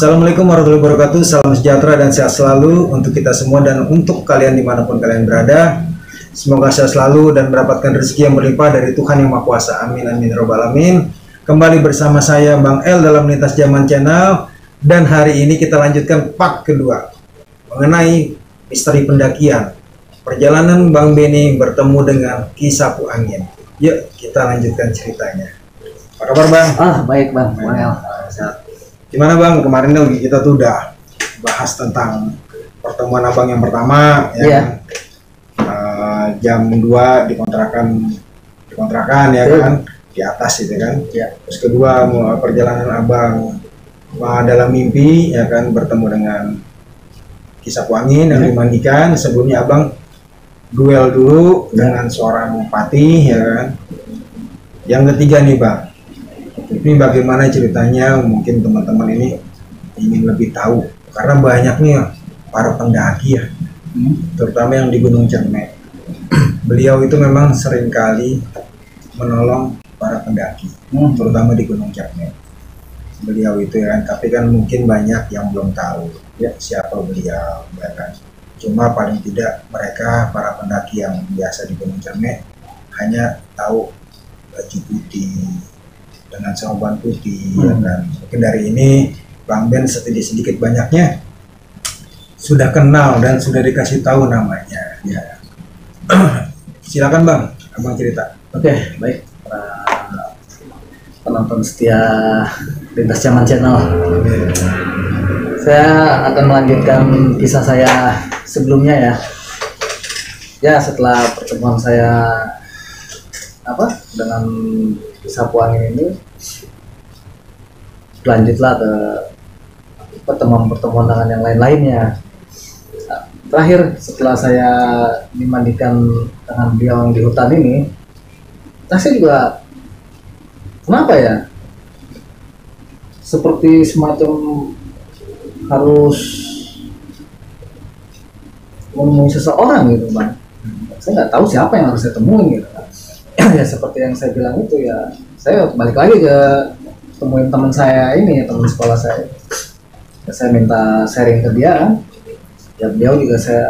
Assalamualaikum warahmatullahi wabarakatuh. Salam sejahtera dan sehat selalu untuk kita semua dan untuk kalian dimanapun kalian berada. Semoga sehat selalu dan mendapatkan rezeki yang berlimpah dari Tuhan Yang Maha Kuasa. Amin amin robbal alamin. Kembali bersama saya Bang El dalam Lintas Zaman Channel, dan hari ini kita lanjutkan part kedua mengenai misteri pendakian. Perjalanan Bang Benny bertemu dengan Ki Sapu Angin. Yuk kita lanjutkan ceritanya. Apa kabar Bang? Baik Bang. Bang El. Gimana Bang, kemarin kita tuh udah bahas tentang pertemuan Abang yang pertama ya. Jam 2 dikontrakan ya kan, di atas itu kan. Terus kedua perjalanan Abang dalam mimpi ya kan, bertemu dengan Ki Sapu Angin yang dimandikan. Sebelumnya Abang duel dulu dengan seorang patih ya kan. Yang ketiga nih Bang, ini bagaimana ceritanya, mungkin teman-teman ini ingin lebih tahu karena banyak nih para pendaki ya, terutama yang di Gunung Cermek. Beliau itu memang seringkali menolong para pendaki, terutama di Gunung Cermek. Beliau itu ya kan, tapi kan mungkin banyak yang belum tahu ya siapa beliau ya kan. Cuma paling tidak mereka para pendaki yang biasa di Gunung Cermek hanya tahu baju putih dengan sorban putih ya kan. Mungkin dari ini Bang Ben sedikit banyaknya sudah kenal dan sudah dikasih tahu namanya ya. Silakan Bang, Abang cerita. Oke, baik para penonton setia Lintas Zaman Channel. Saya akan melanjutkan kisah saya sebelumnya ya. Ya, setelah pertemuan saya dengan Ki Sapu Angin ini, lanjutlah ke pertemuan dengan yang lain-lainnya. Terakhir setelah saya dimandikan dengan beliau yang di hutan ini, saya juga kenapa ya seperti semacam harus menemui seseorang gitu Bang. Saya nggak tahu siapa yang harus saya temuin gitu. Ya seperti yang saya bilang itu ya, saya balik lagi ke temuin teman saya ini, teman sekolah saya. Ya, saya minta sharing ke dia kan. Ya beliau juga saya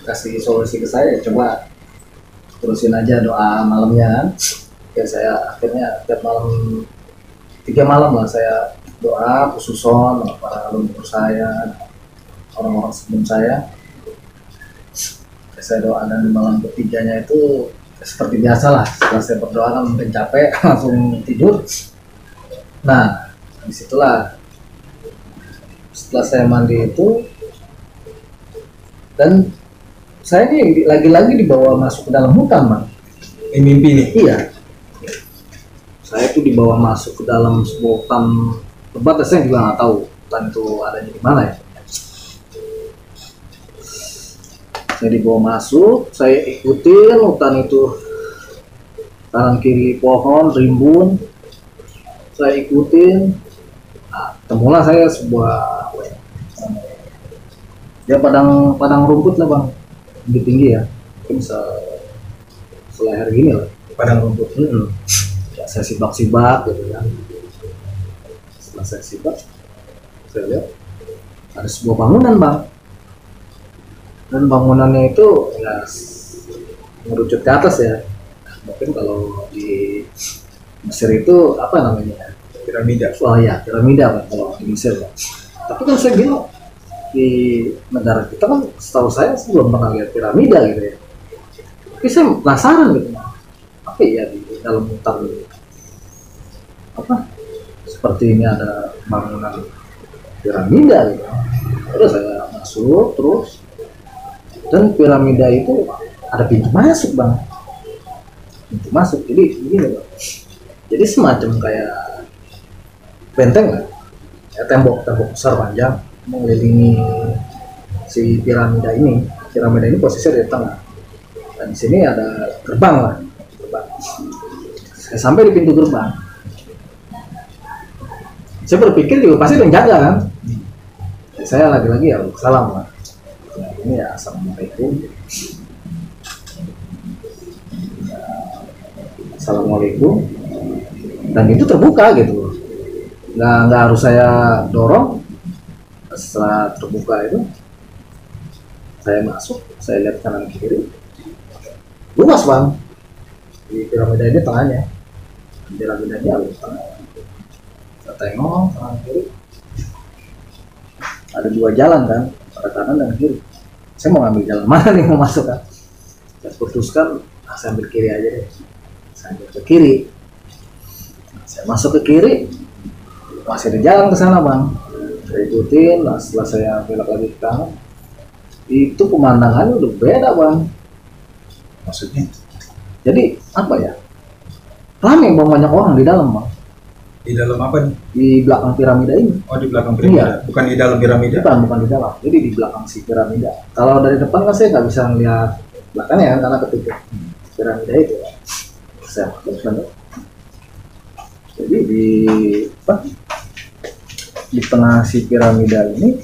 kasih solusi ke saya, coba terusin aja doa malamnya kan. Ya saya akhirnya tiap malam 3 malam lah saya doa khususon para leluhur saya, orang-orang sebelum saya. Saya doa, dan di malam ketiganya itu seperti biasa lah, setelah saya berdoa kan mungkin capek langsung tidur. Nah disitulah setelah saya mandi itu, dan saya ini lagi-lagi dibawa masuk ke dalam hutan Bang. Ini mimpi nih? Iya, saya itu dibawa masuk ke dalam sebuah hutan lebat. Saya juga nggak tahu hutan itu adanya di mana ya. Saya dibawa masuk, saya ikutin hutan itu, kanan kiri pohon, rimbun, saya ikutin. Nah, temulah saya sebuah ya padang rumput lah Bang, tinggi ya, mungkin seleher gini lah Padang rumput. Ya, saya sibak gitu kan. Setelah saya sibak, saya lihat ada sebuah bangunan Bang. Dan bangunannya itu ya merucut ke atas ya. Mungkin kalau di Mesir itu apa namanya? Piramida. Oh iya, piramida Pak, kalau di Mesir ya. Tapi kan saya bilang di negara kita kan, setahu saya belum pernah lihat piramida gitu ya. Tapi saya penasaran gitu. Apa ya di dalam hutan seperti ini ada bangunan piramida gitu. Terus saya masuk terus. Dan piramida itu ada pintu masuk Bang, pintu masuk. Jadi begini Bang, jadi semacam kayak benteng lah ya, tembok besar panjang mengelilingi si piramida ini. Piramida ini posisinya di tengah, dan di sini ada gerbang lah, gerbang. Saya sampai di pintu gerbang, saya berpikir juga pasti ada yang jaga kan. Saya lagi-lagi ya salam lah. Nah, ini ya assalamualaikum. Assalamualaikum. Dan itu terbuka gitu, nggak harus saya dorong, Setelah terbuka itu saya masuk, saya lihat kanan kiri, luas bang. Di piramida ini tengahnya, piramidanya luas tengah. Saya tengok kanan kiri, ada 2 jalan kan, ada kanan dan kiri. Saya mau ngambil jalan mana nih mau masuk kan? Saya putuskan, saya ambil kiri aja deh. Saya ambil ke kiri, saya masuk ke kiri, masih ada jalan ke sana bang. Saya ikutin, nah setelah saya belok lagi ke kanan, itu pemandangannya udah beda bang. Maksudnya Jadi apa ya? Ramai bang, banyak orang di dalam bang. di dalam apa nih? Di belakang piramida ini. Oh, di belakang piramida. Iya. Bukan di dalam piramida. Bukan di dalam. Jadi di belakang si piramida. Kalau dari depan kan saya nggak bisa ngeliat belakangnya kan karena ketutup piramida itu. Saya masuk kan. Jadi di tengah si piramida ini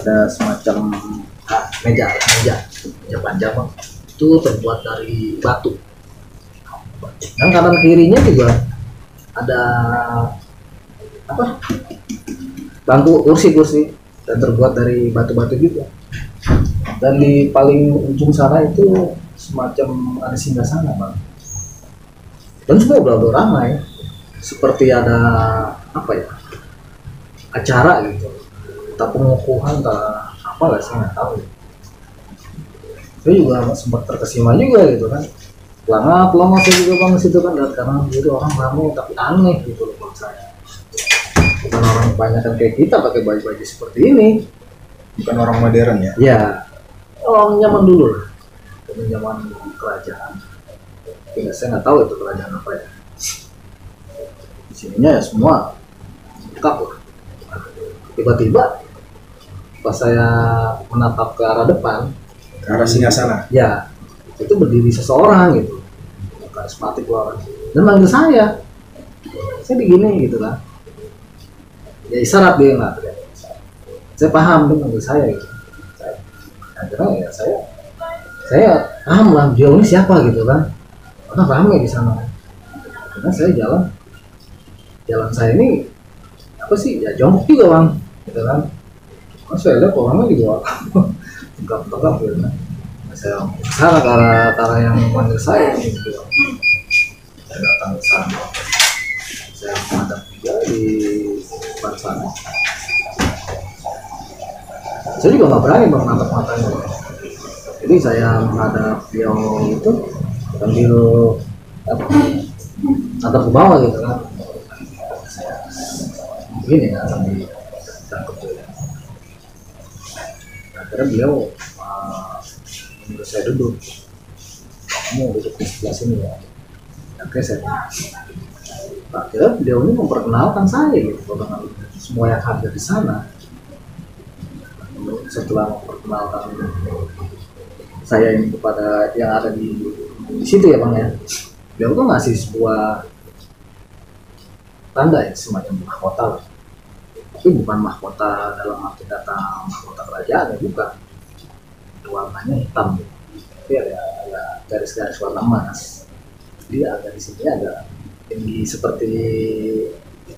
ada semacam meja panjang bang. Itu terbuat dari batu. Dan kanan kirinya juga ada apa? Bangku, kursi dan terbuat dari batu-batu juga. Dan di paling ujung sana itu semacam ada singgasana bang. Dan semua udah ramai, seperti ada apa ya? Acara gitu, tak pengukuhan, tak apa lah, saya nggak tahu. Saya juga sempat terkesima juga gitu kan. Pelangap saya juga bang situ kan, dan karena jadi orang ramai tapi aneh gitu loh bang saya. Bukan orang kebanyakan kayak kita pakai baju-baju seperti ini. Bukan orang modern ya? Ya, orang zaman dulu lah, zaman kerajaan. Tapi saya nggak tahu itu kerajaan apa ya. Di sininya ya semua lengkap lah. Tiba-tiba pas saya menatap ke arah depan, Ke arah singgasana. ya itu berdiri seseorang gitu, karismatik orang, dan manggil saya digini gitu kan, ya isyarat dia nggak, saya paham dia manggil saya gitu. Akhirnya ya saya paham lah dia ini siapa gitu kan, karena ramai di sana. Karena saya jalan saya ini apa sih ya, jongkok juga bang gitu kan. Mas saya lihat orangnya juga tegap-tegap gitu kan. Saya sana ke arah yang manggil saya gitu. Saya datang ke sana, saya menghadap dia di depan sana. Saya juga nggak berani bang natap matanya. Jadi saya menghadap dia itu sambil natap ke bawah gitu kan. Saya begini kan sambil tangkap dia. Akhirnya beliau menurut saya duduk, kamu duduk di sebelah sini ya. Oke, saya akhirnya beliau ini memperkenalkan saya gitu dengan semua yang hadir di sana. Setelah memperkenalkan saya ini kepada yang ada di situ ya bang ya, beliau tuh ngasih sebuah tanda ya, semacam mahkota lah. Tapi bukan mahkota dalam arti kata mahkota kerajaan ya, bukan. Warnanya hitam, tapi ada garis-garis warna emas. Jadi agak di sini agak tinggi seperti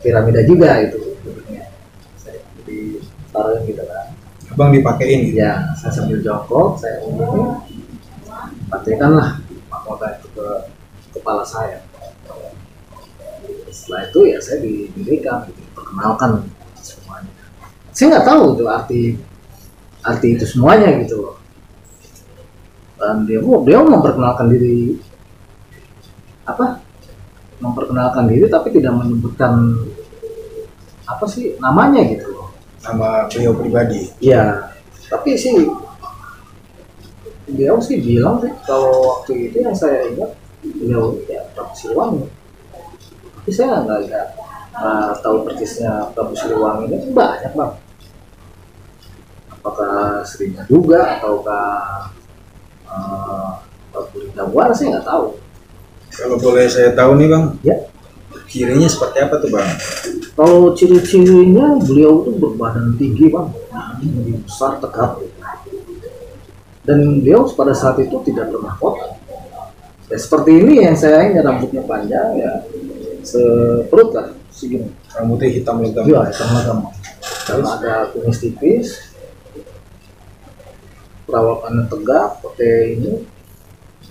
piramida juga itu bentuknya. Jadi taruh gitu kan. Abang dipakein gitu? Ya, saya sambil jongkok, saya ini pastikanlah mahkota itu ke kepala saya. Setelah itu ya saya didirikan, diperkenalkan semuanya. Saya nggak tahu itu arti itu semuanya gitu loh. Dan dia memperkenalkan diri tapi tidak menyebutkan apa sih namanya gitu loh. Nama beliau pribadi? Iya, tapi sih beliau sih bilang sih kalau waktu itu yang saya ingat beliau ya Prabu Siliwangi. Tapi saya nggak tahu persisnya Prabu Siliwangi ini banyak bang. Apakah Srinya juga ataukah Prabu Rindawan, saya nggak tahu. Kalau boleh saya tahu nih bang, Ya. Cirinya seperti apa tuh bang? Kalau ciri-cirinya beliau itu berbadan tinggi bang, tinggi besar, tegap. Dan beliau pada saat itu tidak bermahkota. Ya, seperti ini yang saya ini rambutnya panjang ya, seperut lah segini. Rambutnya hitam legam. Iya, hitam legam. Karena ada kumis tipis, perawakannya tegap, pakai ini,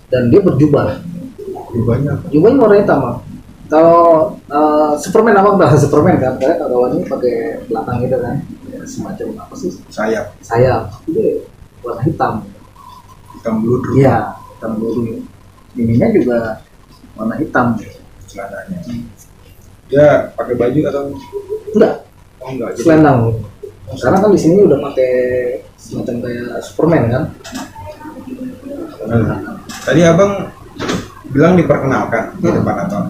dan dia berjubah. Jubahnya warna hitam, Bang. Kalau Superman abang dah Superman kan, karena kalau ini pakai belakang itu kan, ya, semacam apa sih? Sayap. Itu warna hitam. Hitam bludru. Iya, hitam bludru. Ininya juga warna hitam. Celananya. Dia pakai baju atau enggak? Oh enggak. Selendang. Sekarang kan di sini udah pakai semacam kayak Superman kan. Tadi abang bilang diperkenalkan di depan abang.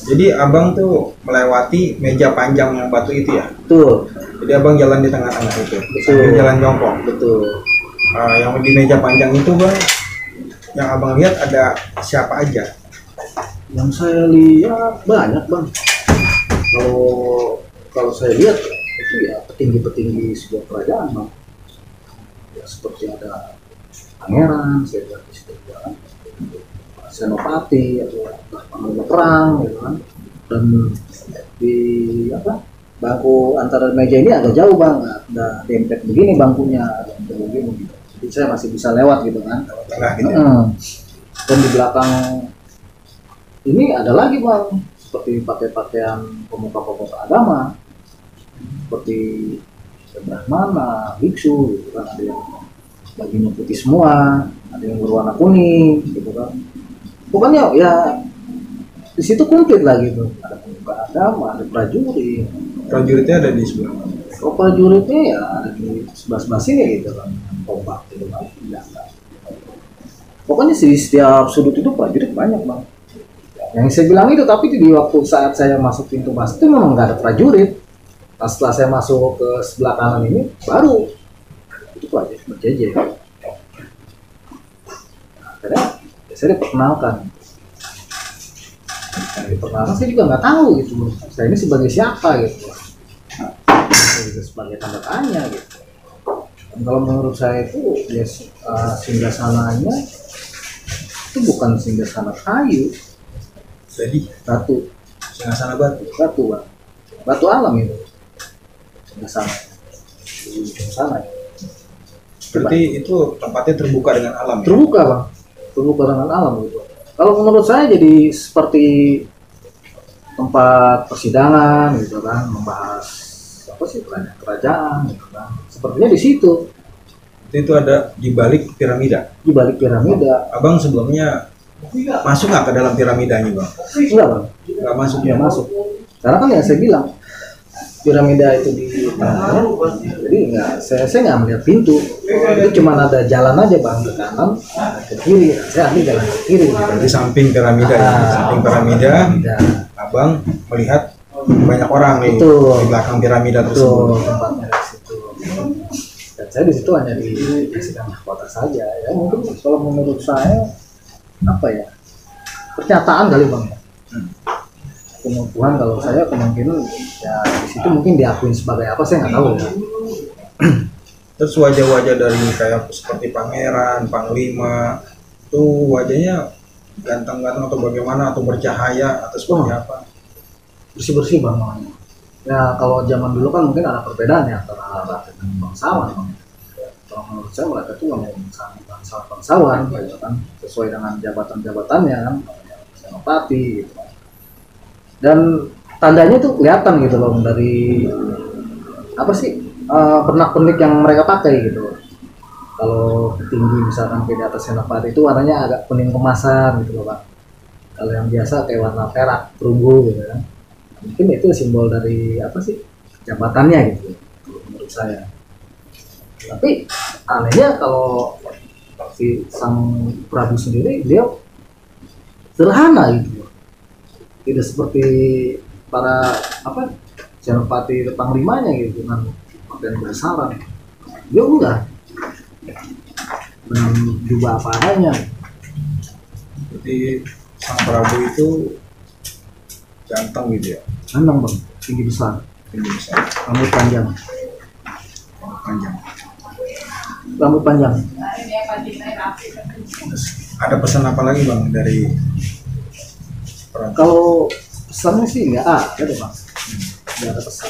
Jadi abang tuh melewati meja panjang yang batu itu ya? Betul. Jadi abang jalan di tengah-tengah itu. Betul. Jalan jongkok. Betul. Yang di meja panjang itu bang, yang abang lihat ada siapa aja? Yang saya lihat banyak, Bang. Kalau saya lihat itu ya petinggi-petinggi sebuah kerajaan, Bang. Ya seperti ada pangeran, saya lihat di situ juga, senopati atau panglima perang, gitu kan. Dan di bangku antara meja ini agak jauh, Bang, ada dempet begini bangkunya, dempet begini gitu. Jadi saya masih bisa lewat gitu kan. Tengah gitu. Dan di belakang ini ada lagi, Bang, seperti pakai pakaian pemuka-pemuka agama, seperti brahmana, biksu, gitu kan. Ada yang bajunya putih semua, ada yang berwarna kuning, gitu kan. Pokoknya ya di situ komplit lah gitu. Ada pemuka agama, ada prajurit. Prajuritnya ada di sebelah mana? Oh, prajuritnya ya ada di sebelah sini gitu kan, tombak gitu kan. Pokoknya di setiap sudut itu prajurit banyak, Bang. Yang saya bilang itu, tapi di waktu saat saya masuk pintu masuk itu memang nggak ada prajurit. Setelah saya masuk ke sebelah kanan ini, baru itu prajurit berjejer. Akhirnya saya diperkenalkan. Yang diperkenalkan saya juga nggak tahu gitu. Saya ini sebagai siapa gitu. Saya juga sebagai tanda tanya gitu. Dan kalau menurut saya itu ya singgasananya itu bukan singgasana kayu. Jadi Batu, singgasana batu. Bang. Batu alam itu. Singgasana. Di ujung sana. Berarti itu tempatnya terbuka dengan alam. Terbuka, Bang. Terbuka dengan alam gitu. Kalau menurut saya jadi seperti tempat persidangan gitu kan, membahas apa sih kerajaan gitu kan. Sepertinya di situ. Itu ada di balik piramida. Di balik piramida. Abang sebelumnya masuk nggak ke dalam piramidanya, Bang? Enggak, Bang. Nggak masuk. Ya masuk. Karena kan yang saya bilang piramida itu di tengahnya, jadi saya nggak melihat pintu, itu cuma ada jalan aja, Bang, ke kanan, ke kiri. Saya ambil jalan ke kiri. Di samping piramida ya, di samping piramida, abang melihat banyak orang nih di belakang piramida tersebut. Tempatnya di situ. Dan saya di situ hanya dikasihkan mahkota saja. Ya mungkin kalau menurut saya apa ya, pernyataan kali, Bang. Pengukuhan kalau saya kemungkinan ya di situ mungkin diakuin sebagai apa saya nggak tahu ya. Terus wajah-wajah dari kayak seperti pangeran, panglima itu wajahnya ganteng-ganteng atau bagaimana, atau bercahaya atau seperti apa? Bersih-bersih, Bang. Ya kalau zaman dulu kan mungkin ada perbedaan ya antara rakyat dan bangsawan, Bang. Kalau menurut saya mereka tuh memang bangsawan gitu kan, sesuai dengan jabatan-jabatannya kan, senopati gitu. Dan tandanya tuh kelihatan gitu loh dari apa sih pernak-pernik yang mereka pakai gitu. Kalau tinggi misalkan kayak di atas senopati itu warnanya agak kuning kemasan gitu loh, Pak. Kalau yang biasa kayak warna perak perunggu gitu kan. Mungkin itu simbol dari apa sih jabatannya gitu menurut saya. Tapi anehnya kalau si sang Prabu sendiri dia sederhana gitu, tidak seperti para apa senopati panglimanya gitu dengan pakaian besaran. Dia enggak, dengan jubah apa adanya. Jadi sang Prabu itu ganteng gitu ya? Ganteng, Bang, tinggi besar, rambut panjang. Rambut panjang. Terus ada pesan apa lagi, Bang, dari peran? Kalau pesannya sih nggak ada deh, Bang. Nggak ada pesan.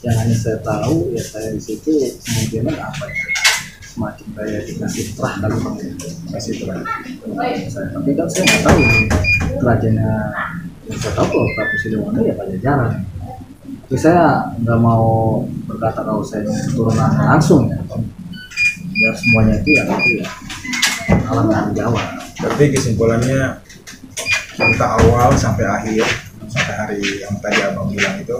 Yang hanya saya tahu ya saya di situ kemungkinan apa ya, semacam kayak dikasih terah kali bang ya, kasih terah. Tapi kan saya nggak tahu nih kerajaannya, yang saya tahu kalau Prabu Siliwangi ya Pajajaran. Tapi saya nggak mau berkata kalau saya keturunan langsung ya, biar semuanya itu ya alam dan Jawa. Berarti kesimpulannya kita awal sampai akhir sampai hari yang tadi abang bilang itu,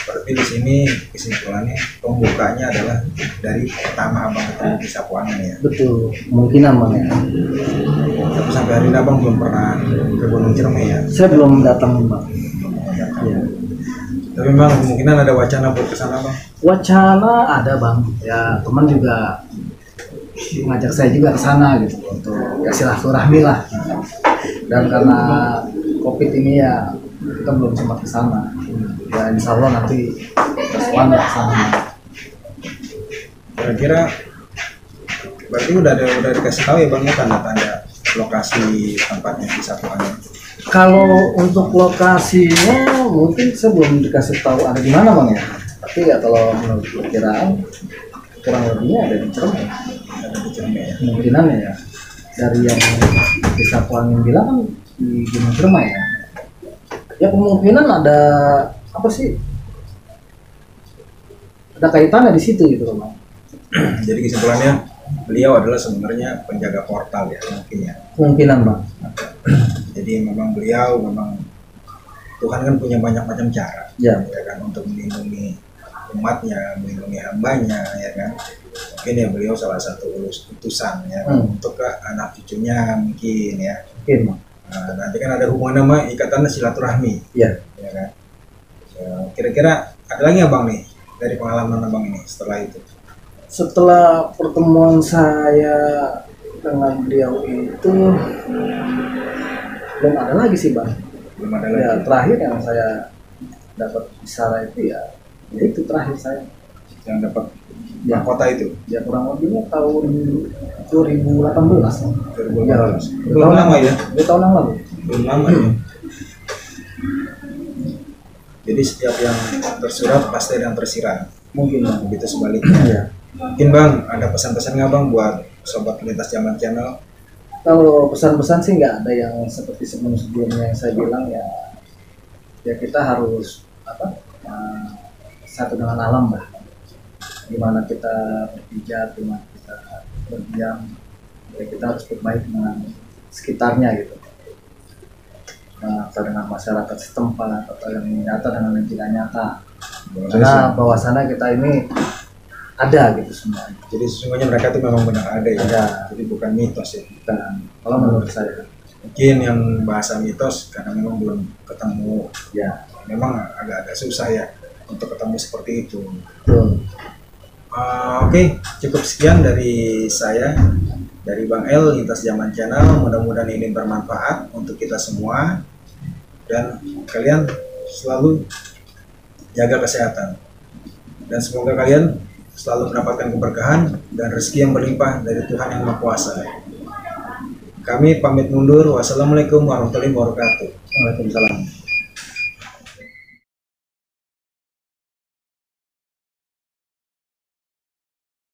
berarti di sini kesimpulannya pembukanya adalah dari pertama abang ketemu di Sapuangin ya. Betul, kemungkinan bang ya. Tapi sampai hari ini abang belum pernah ke Gunung Ciremai ya. Saya belum datang bang. Ya. Tapi memang kemungkinan ada wacana buat kesana bang. Wacana ada bang, ya teman juga ngajak saya juga ke sana gitu untuk ya silaturahmi lah. Dan karena COVID ini ya kita belum sempat ke sana. Ya insya Allah nanti kesuan ke sana. Kira-kira berarti udah dikasih tahu ya bang ya tanda-tanda lokasi tempatnya di Sapuangin. Kalau untuk lokasinya mungkin saya belum dikasih tahu ada di mana bang ya. Tapi ya kalau menurut perkiraan kurang lebihnya ada di Ciremai. Ada di Ciremai ya. Kemungkinannya ya dari yang di Sapuangin bilang kan di Gunung Ciremai ya. Ya kemungkinan ada apa sih? Ada kaitannya di situ gitu bang. Jadi kesimpulannya beliau adalah sebenarnya penjaga portal ya mungkin ya. Kemungkinan bang. Jadi memang beliau memang Tuhan kan punya banyak macam cara Ya. ya kan untuk melindungi umatnya, melindungi hambanya ya kan. Mungkin ya beliau salah satu utusan ya kan, untuk ke anak cucunya mungkin ya. Mungkin bang. Nah, nanti kan ada hubungan sama ikatan silaturahmi Ya. ya kan. Ya, kira-kira ada lagi abang nih dari pengalaman abang ini setelah itu? Setelah pertemuan saya dengan beliau itu belum ada lagi sih bang. Belum ada Ya lagi terakhir yang saya dapat bicara itu ya itu terakhir saya yang dapat ya mahkota itu ya kurang lebihnya tahun 2018. 2018. Ya, Belum lama ya? 2 tahun yang lalu. Belum lama ya. Jadi setiap yang tersurat pasti ada yang tersirat. Mungkin bang. Begitu sebaliknya. Ya. Mungkin bang ada pesan-pesan nggak bang buat sobat Lintas Zaman Channel? Kalau pesan-pesan sih nggak ada yang seperti sebelum-sebelumnya yang saya bilang ya. Ya kita harus apa? Satu dengan alam lah. Gimana kita berpijak, gimana kita berdiam, ya kita harus berbaik dengan sekitarnya gitu. Atau dengan masyarakat setempat atau yang nyata dengan yang tidak nyata. Karena bahwasannya kita ini ada gitu semua. Jadi sesungguhnya mereka itu memang benar ada ya. Ada. Jadi bukan mitos ya. Dan kalau menurut saya Mungkin yang bahasa mitos karena memang belum ketemu ya memang agak-agak susah ya untuk ketemu seperti itu. betul. Oke, cukup sekian dari saya, dari Bang El Lintas Zaman Channel. Mudah-mudahan ini bermanfaat untuk kita semua dan kalian selalu jaga kesehatan dan semoga kalian selalu mendapatkan keberkahan dan rezeki yang berlimpah dari Tuhan Yang Maha Kuasa. Kami pamit mundur. Wassalamualaikum warahmatullahi wabarakatuh. Waalaikumsalam.